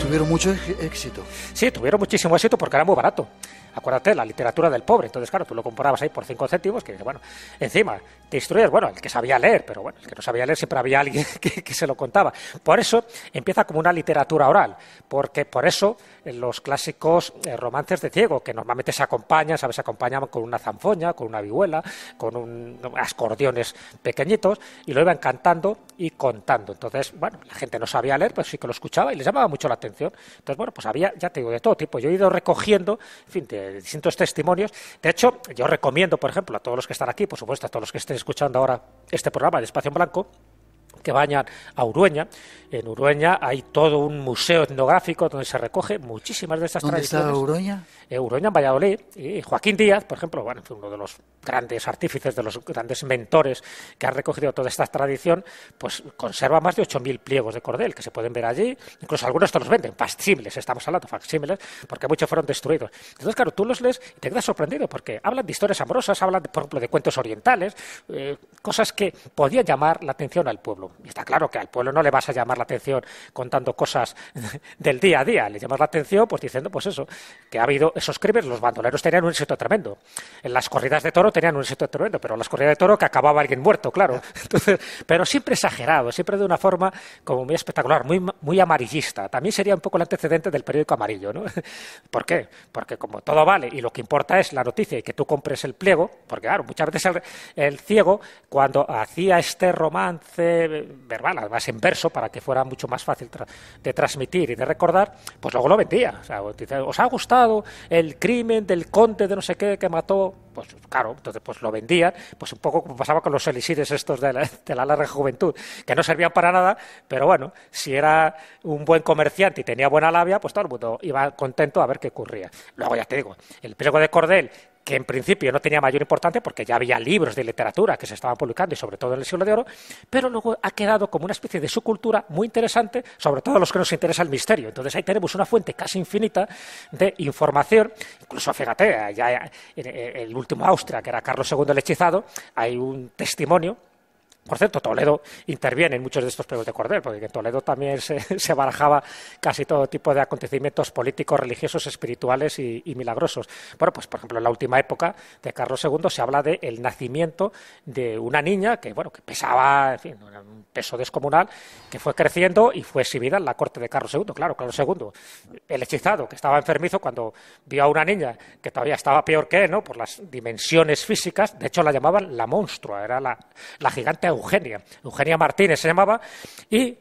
¿Tuvieron mucho éxito? Sí, tuvieron muchísimo éxito porque era muy barato. Acuérdate, la literatura del pobre. Entonces, claro, tú lo comprabas ahí por 5 céntimos, que bueno, encima te instruyes, bueno, el que sabía leer, pero bueno, el que no sabía leer siempre había alguien que se lo contaba. Por eso empieza como una literatura oral, porque por eso los clásicos romances de ciego, que normalmente se acompañan, ¿sabes? Se acompañaban con una zanfoña, con una vihuela, con unos acordeones pequeñitos, y lo iban cantando y contando. Entonces, bueno, la gente no sabía leer, pues sí que lo escuchaba y les llamaba mucho la atención. Entonces, bueno, pues había, ya te digo, de todo tipo. Yo he ido recogiendo, en fin, de distintos testimonios. De hecho, yo recomiendo, por ejemplo, a todos los que están aquí, por supuesto, a todos los que estén escuchando ahora este programa de Espacio en Blanco, que vayan a Urueña. En Urueña hay todo un museo etnográfico donde se recoge muchísimas de estas tradiciones. ¿Dónde está Urueña? Urueña, en Valladolid. Y Joaquín Díaz, por ejemplo, bueno, uno de los grandes artífices, de los grandes mentores que han recogido toda esta tradición, pues conserva más de 8.000 pliegos de cordel que se pueden ver allí. Incluso algunos te los venden, facsímiles, estamos hablando, facsímiles, porque muchos fueron destruidos. Entonces, claro, tú los lees y te quedas sorprendido porque hablan de historias amorosas, hablan, por ejemplo, de cuentos orientales, cosas que podían llamar la atención al pueblo. Y está claro que al pueblo no le vas a llamar la atención contando cosas del día a día, le llamas la atención pues diciendo pues eso, que ha habido esos crímenes. Los bandoleros tenían un éxito tremendo, en las corridas de toro tenían un éxito tremendo, pero en las corridas de toro que acababa alguien muerto, claro. Entonces, pero siempre exagerado, siempre de una forma como muy espectacular, muy amarillista. También sería un poco el antecedente del periódico amarillo, ¿no? ¿Por qué? Porque como todo vale y lo que importa es la noticia y que tú compres el pliego, porque claro, muchas veces el ciego cuando hacía este romance verbal, además en verso, para que fuera mucho más fácil de transmitir y de recordar, pues luego lo vendía. O sea, dice, ¿os ha gustado el crimen del conde de no sé qué que mató? Pues claro, entonces pues lo vendían, pues un poco como pasaba con los elixires estos de la larga juventud, que no servían para nada, pero bueno, si era un buen comerciante y tenía buena labia, pues todo el mundo iba contento a ver qué ocurría. Luego ya te digo, el pliego de cordel, que en principio no tenía mayor importancia porque ya había libros de literatura que se estaban publicando y sobre todo en el siglo de oro, pero luego ha quedado como una especie de subcultura muy interesante, sobre todo a los que nos interesa el misterio. Entonces ahí tenemos una fuente casi infinita de información. Incluso, fíjate, ya en el último Austria, que era Carlos II el hechizado, hay un testimonio. Por cierto, Toledo interviene en muchos de estos pregos de cordel, porque en Toledo también se barajaba casi todo tipo de acontecimientos políticos, religiosos, espirituales y milagrosos. Bueno, pues por ejemplo, en la última época de Carlos II se habla del nacimiento de una niña que pesaba, en fin, un peso descomunal, que fue creciendo y fue exhibida en la corte de Carlos II. Claro, Carlos II, el hechizado, que estaba enfermizo, cuando vio a una niña que todavía estaba peor que él, ¿no?, por las dimensiones físicas, de hecho la llamaban la monstrua, era la gigante Eugenia Martínez se llamaba, y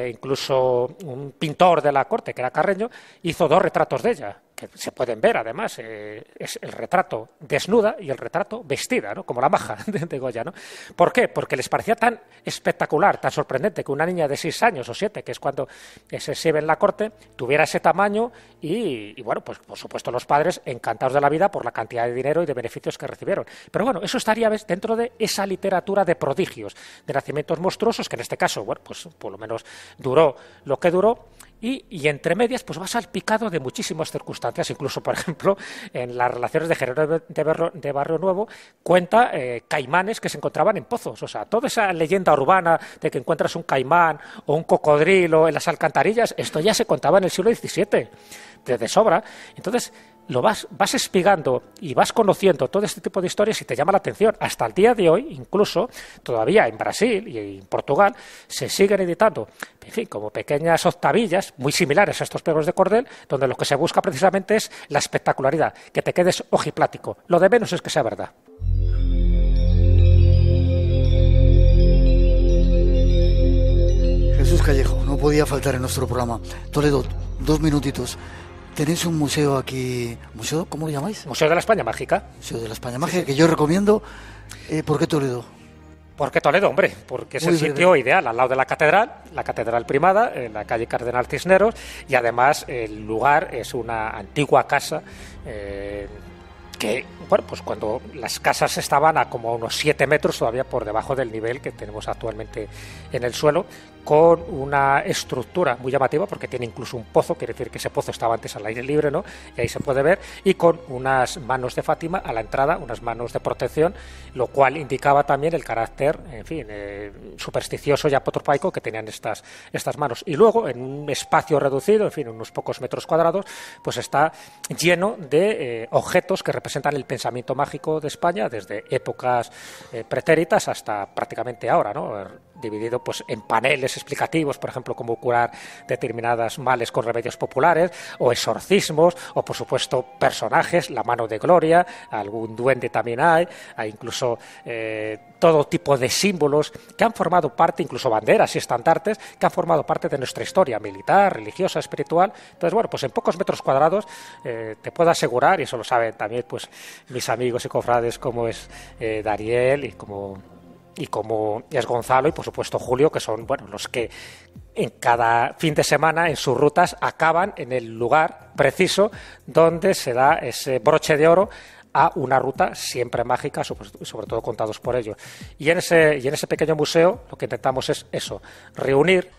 incluso un pintor de la corte, que era Carreño, hizo 2 retratos de ella, que se pueden ver además, es el retrato desnuda y el retrato vestida, ¿no?, como la maja de Goya, ¿no? ¿Por qué? Porque les parecía tan espectacular, tan sorprendente que una niña de 6 años o 7, que es cuando se exhibe en la corte, tuviera ese tamaño y bueno, pues por supuesto los padres encantados de la vida por la cantidad de dinero y de beneficios que recibieron. Pero bueno, eso estaría dentro de esa literatura de prodigios, de nacimientos monstruosos, que en este caso, bueno, pues por lo menos duró lo que duró. Y entre medias pues va salpicado de muchísimas circunstancias, incluso por ejemplo en las relaciones de Jerónimo de Barrio Nuevo cuenta caimanes que se encontraban en pozos. O sea, toda esa leyenda urbana de que encuentras un caimán o un cocodrilo en las alcantarillas, esto ya se contaba en el siglo XVII de sobra. Entonces lo vas espigando y vas conociendo todo este tipo de historias y te llama la atención. Hasta el día de hoy, incluso, todavía en Brasil y en Portugal, se siguen editando, en fin, como pequeñas octavillas muy similares a estos pregos de cordel, donde lo que se busca precisamente es la espectacularidad, que te quedes ojiplático. Lo de menos es que sea verdad. Jesús Callejo, no podía faltar en nuestro programa. Toledo, 2 minutitos. Tenéis un museo aquí, ¿museo? ¿Cómo lo llamáis? Museo de la España Mágica. Museo de la España Mágica, que yo recomiendo. ¿Por qué Toledo? ¿Por qué Toledo, hombre? Porque es el sitio ideal, al lado de la Catedral Primada, en la calle Cardenal Cisneros, y además el lugar es una antigua casa que, bueno, pues cuando las casas estaban a como unos 7 metros todavía por debajo del nivel que tenemos actualmente en el suelo, con una estructura muy llamativa porque tiene incluso un pozo, quiere decir que ese pozo estaba antes al aire libre, ¿no?, y ahí se puede ver, y con unas manos de Fátima a la entrada, unas manos de protección, lo cual indicaba también el carácter, en fin, supersticioso y apotropaico que tenían estas manos. Y luego, en un espacio reducido, en fin, unos pocos metros cuadrados, pues está lleno de objetos que representan el pensamiento mágico de España desde épocas pretéritas hasta prácticamente ahora, ¿no?, dividido pues en paneles explicativos, por ejemplo, cómo curar determinadas males con remedios populares, o exorcismos, o por supuesto personajes, la mano de Gloria, algún duende también hay incluso todo tipo de símbolos que han formado parte, incluso banderas y estandartes, que han formado parte de nuestra historia militar, religiosa, espiritual. Entonces, bueno, pues en pocos metros cuadrados te puedo asegurar, y eso lo saben también pues mis amigos y cofrades como es Dariel y como es Gonzalo y por supuesto Julio, que son, bueno, los que en cada fin de semana en sus rutas acaban en el lugar preciso donde se da ese broche de oro a una ruta siempre mágica, sobre todo contados por ellos. Y en ese pequeño museo lo que intentamos es eso, reunir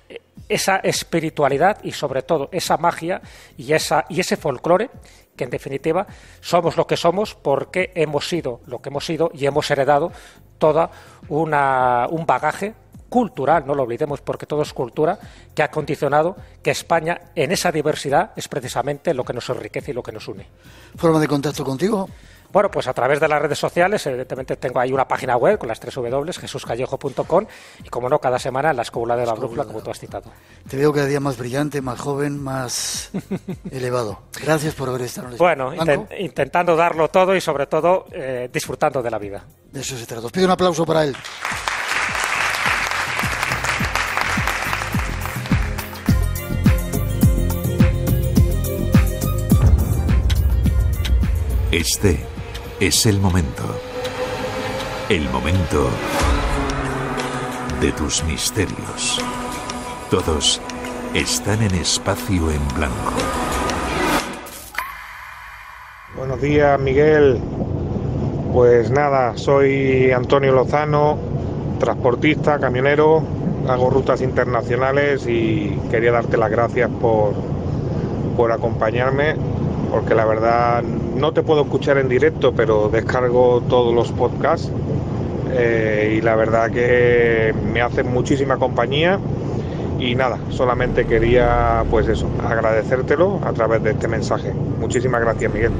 esa espiritualidad y sobre todo esa magia y ese folclore, que en definitiva somos lo que somos porque hemos sido lo que hemos sido y hemos heredado todo un bagaje cultural, no lo olvidemos porque todo es cultura, que ha condicionado que España en esa diversidad es precisamente lo que nos enriquece y lo que nos une. ¿Forma de contacto contigo? Bueno, pues a través de las redes sociales, evidentemente tengo ahí una página web con las 3 W, jesuscallejo.com, y como no, cada semana en la Escóbula de la Brújula, como tú has citado. Te veo cada día más brillante, más joven, más elevado. Gracias por haber estado en el Bueno, intentando darlo todo y sobre todo disfrutando de la vida. De eso se trata. Os pido un aplauso para él. Este es el momento. El momento de tus misterios. Todos están en Espacio en Blanco. Buenos días, Miguel. Pues nada, soy Antonio Lozano, transportista, camionero, hago rutas internacionales y quería darte las gracias por acompañarme, porque la verdad no te puedo escuchar en directo, pero descargo todos los podcasts y la verdad que me hacen muchísima compañía. Y nada, solamente quería, pues eso, agradecértelo a través de este mensaje. Muchísimas gracias, Miguel.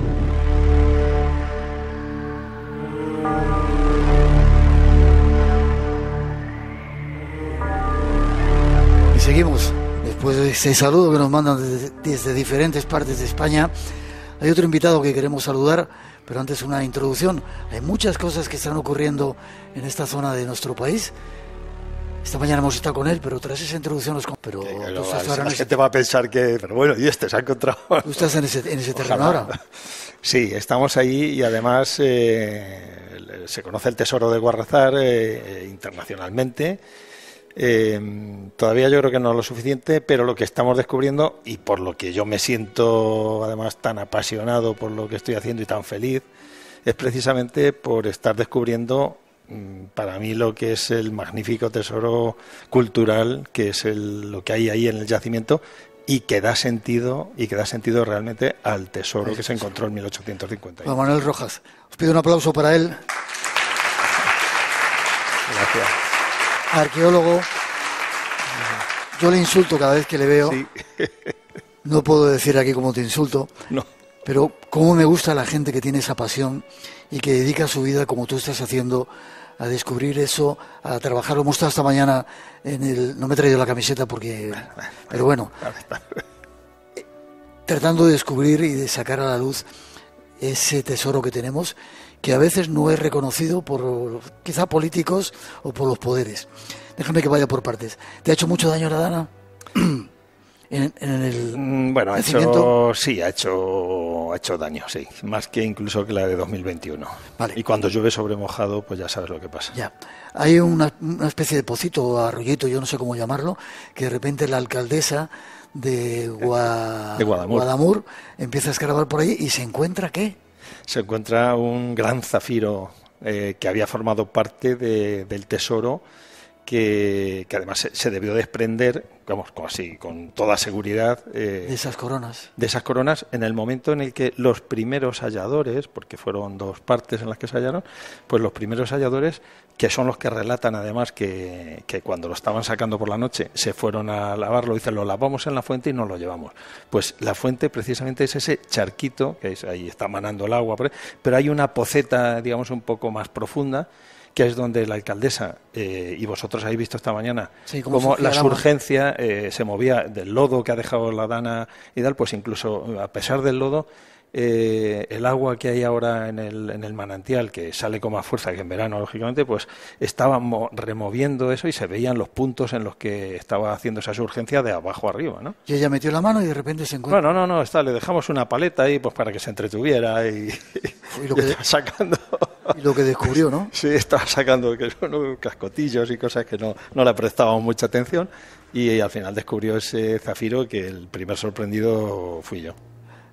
Y seguimos. Después de ese saludo que nos mandan desde diferentes partes de España, hay otro invitado que queremos saludar, pero antes una introducción. Hay muchas cosas que están ocurriendo en esta zona de nuestro país. Esta mañana hemos estado con él, pero tras esa introducción pero la gente va a pensar que... Pero bueno, y se ha encontrado... ¿Tú estás en ese terreno ahora? Sí, estamos ahí y además se conoce el tesoro de Guarrazar internacionalmente. Todavía yo creo que no es lo suficiente, pero lo que estamos descubriendo, y por lo que yo me siento además tan apasionado por lo que estoy haciendo y tan feliz, es precisamente por estar descubriendo para mí lo que es el magnífico tesoro cultural que es lo que hay ahí en el yacimiento y que da sentido realmente al tesoro que se encontró en 1850. Juan Manuel Rojas, os pido un aplauso para él. Gracias. Arqueólogo. Yo le insulto cada vez que le veo. Sí. No puedo decir aquí cómo te insulto. No. Pero cómo me gusta la gente que tiene esa pasión y que dedica su vida, como tú estás haciendo, a descubrir eso, a trabajar. Lo hemos estado esta mañana no me he traído la camiseta porque... Pero bueno, tratando de descubrir y de sacar a la luz ese tesoro que tenemos, que a veces no es reconocido por quizá políticos o por los poderes. Déjame que vaya por partes. ¿Te ha hecho mucho daño la Dana? Bueno, ha hecho daño, sí, más que incluso que la de 2021. Vale. Y cuando llueve sobre mojado, pues ya sabes lo que pasa. Ya. Hay una especie de pocito o arroyito, yo no sé cómo llamarlo, que de repente la alcaldesa de Guadamur empieza a escarbar por ahí y se encuentra ¿qué? Se encuentra un gran zafiro que había formado parte del tesoro, que además se debió desprender, vamos, así, con toda seguridad. De esas coronas. De esas coronas, en el momento en el que los primeros halladores, porque fueron dos partes en las que se hallaron, pues los primeros halladores, que son los que relatan además que cuando lo estaban sacando por la noche se fueron a lavarlo, dicen, lo lavamos en la fuente y nos lo llevamos. Pues la fuente precisamente es ese charquito, que ahí está manando el agua, pero hay una poceta, digamos, un poco más profunda, que es donde la alcaldesa, y vosotros habéis visto esta mañana, sí, como la surgencia se movía del lodo que ha dejado la Dana y tal, pues incluso a pesar del lodo, el agua que hay ahora en el manantial, que sale con más fuerza que en verano, lógicamente, pues estaba removiendo eso y se veían los puntos en los que estaba haciendo esa surgencia de abajo arriba, ¿no? Y ella metió la mano y de repente se encuentra... No, le dejamos una paleta ahí pues para que se entretuviera y estaba sacando... Y lo que descubrió, ¿no? Sí, estaba sacando cascotillos y cosas que no le prestábamos mucha atención y al final descubrió ese zafiro que el primer sorprendido fui yo.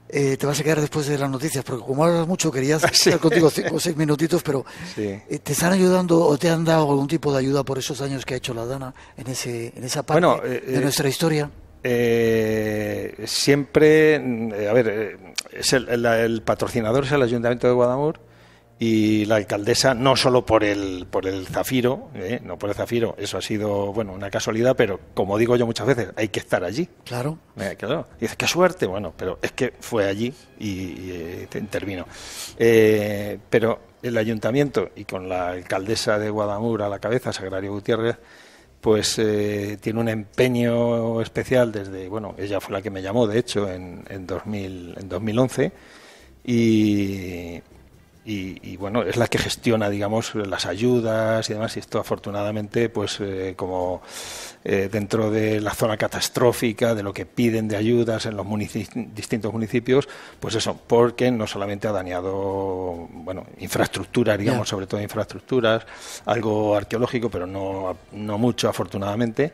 Te vas a quedar después de las noticias, porque como hablas mucho, querías estar contigo 5 o 6 minutitos, pero sí. ¿te están ayudando o te han dado algún tipo de ayuda por esos años que ha hecho la Dana en esa parte de nuestra historia? Siempre, el patrocinador es el Ayuntamiento de Guadamur, y la alcaldesa, no solo por el zafiro, no por el zafiro, eso ha sido una casualidad, pero como digo yo muchas veces, hay que estar allí. Claro. Claro. Y dices, qué suerte, pero es que fue allí y intervino. Pero el ayuntamiento, y con la alcaldesa de Guadamur a la cabeza, Sagrario Gutiérrez, pues tiene un empeño especial desde, ella fue la que me llamó, de hecho, en 2011, y es la que gestiona, digamos, las ayudas y demás, y esto afortunadamente, pues como dentro de la zona catastrófica, de lo que piden de ayudas en los distintos municipios, pues eso, porque no solamente ha dañado, infraestructura, digamos, sobre todo infraestructuras, algo arqueológico, pero no mucho, afortunadamente,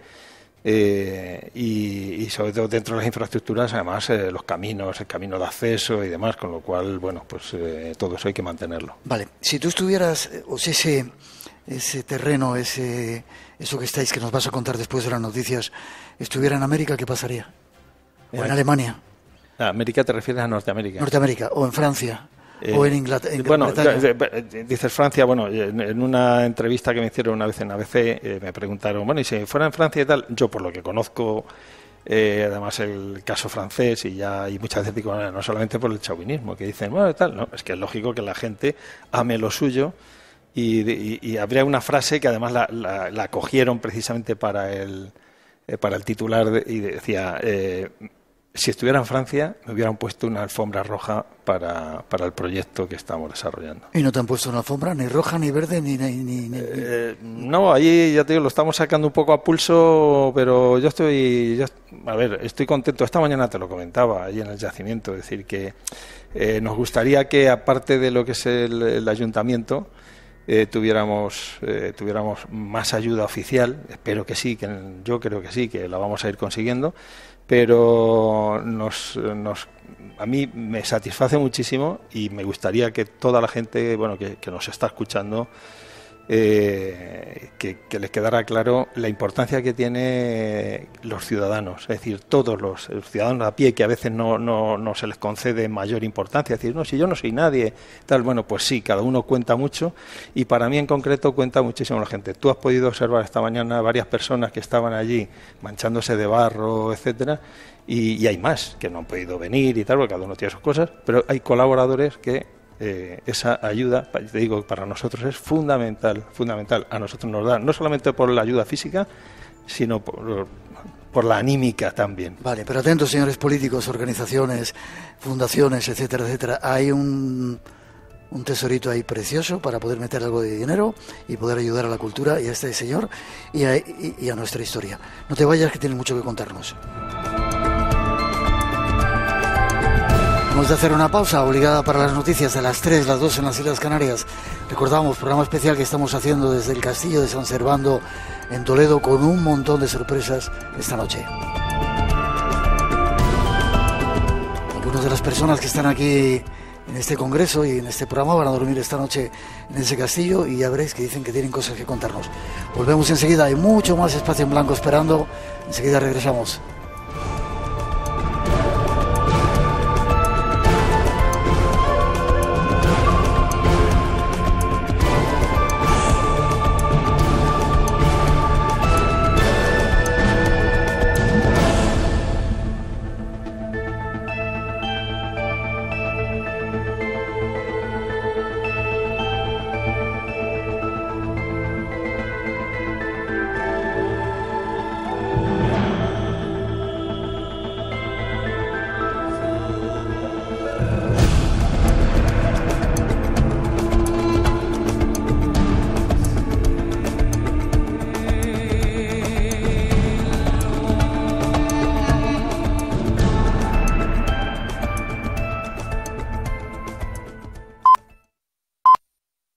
y sobre todo dentro de las infraestructuras, además los caminos, el camino de acceso y demás, con lo cual, bueno, pues todo eso hay que mantenerlo. Vale, si tú estuvieras, o sea, ese terreno, eso que nos vas a contar después de las noticias, estuviera en América, ¿qué pasaría? ¿O en Alemania? ¿A América te refieres a Norteamérica? Norteamérica, o en Francia, o en Inglaterra. Bueno, dices Francia, bueno, en una entrevista que me hicieron una vez en ABC, me preguntaron, bueno, y si fuera en Francia y tal, yo por lo que conozco, además el caso francés, y muchas veces digo, no solamente por el chauvinismo, que dicen, bueno, tal, no, es que es lógico que la gente ame lo suyo. Y habría una frase que además la cogieron precisamente para el titular y decía, si estuviera en Francia me hubieran puesto una alfombra roja para el proyecto que estamos desarrollando. ¿Y no te han puesto una alfombra ni roja, ni verde, ni... No, ahí ya te digo, lo estamos sacando un poco a pulso, pero yo estoy contento. Esta mañana te lo comentaba ahí en el yacimiento, es decir, que nos gustaría que, aparte de lo que es el ayuntamiento, tuviéramos más ayuda oficial. Espero que sí, yo creo que sí, que la vamos a ir consiguiendo, pero a mí me satisface muchísimo y me gustaría que toda la gente, bueno, que nos está escuchando, que les quedara claro la importancia que tiene los ciudadanos, es decir, todos los ciudadanos a pie, que a veces no se les concede mayor importancia, es decir, no, si yo no soy nadie, tal, bueno, pues sí, cada uno cuenta mucho, y para mí en concreto cuenta muchísimo la gente. Tú has podido observar esta mañana varias personas que estaban allí manchándose de barro, etcétera, y hay más que no han podido venir y tal, porque cada uno tiene sus cosas, pero hay colaboradores que esa ayuda, te digo, para nosotros es fundamental. A nosotros nos da, no solamente por la ayuda física, sino por la anímica también. Vale, pero atentos, señores políticos, organizaciones, fundaciones, etcétera, etcétera. Hay un tesorito ahí precioso para poder meter algo de dinero y poder ayudar a la cultura y a este señor y a nuestra historia. No te vayas, que tienes mucho que contarnos. Hemos de hacer una pausa obligada para las noticias de las 3, las 2 en las Islas Canarias. Recordamos, programa especial que estamos haciendo desde el Castillo de San Servando en Toledo, con un montón de sorpresas esta noche. Algunas de las personas que están aquí en este congreso y en este programa van a dormir esta noche en ese castillo, y ya veréis que dicen que tienen cosas que contarnos. Volvemos enseguida, hay mucho más Espacio en Blanco esperando. Enseguida regresamos.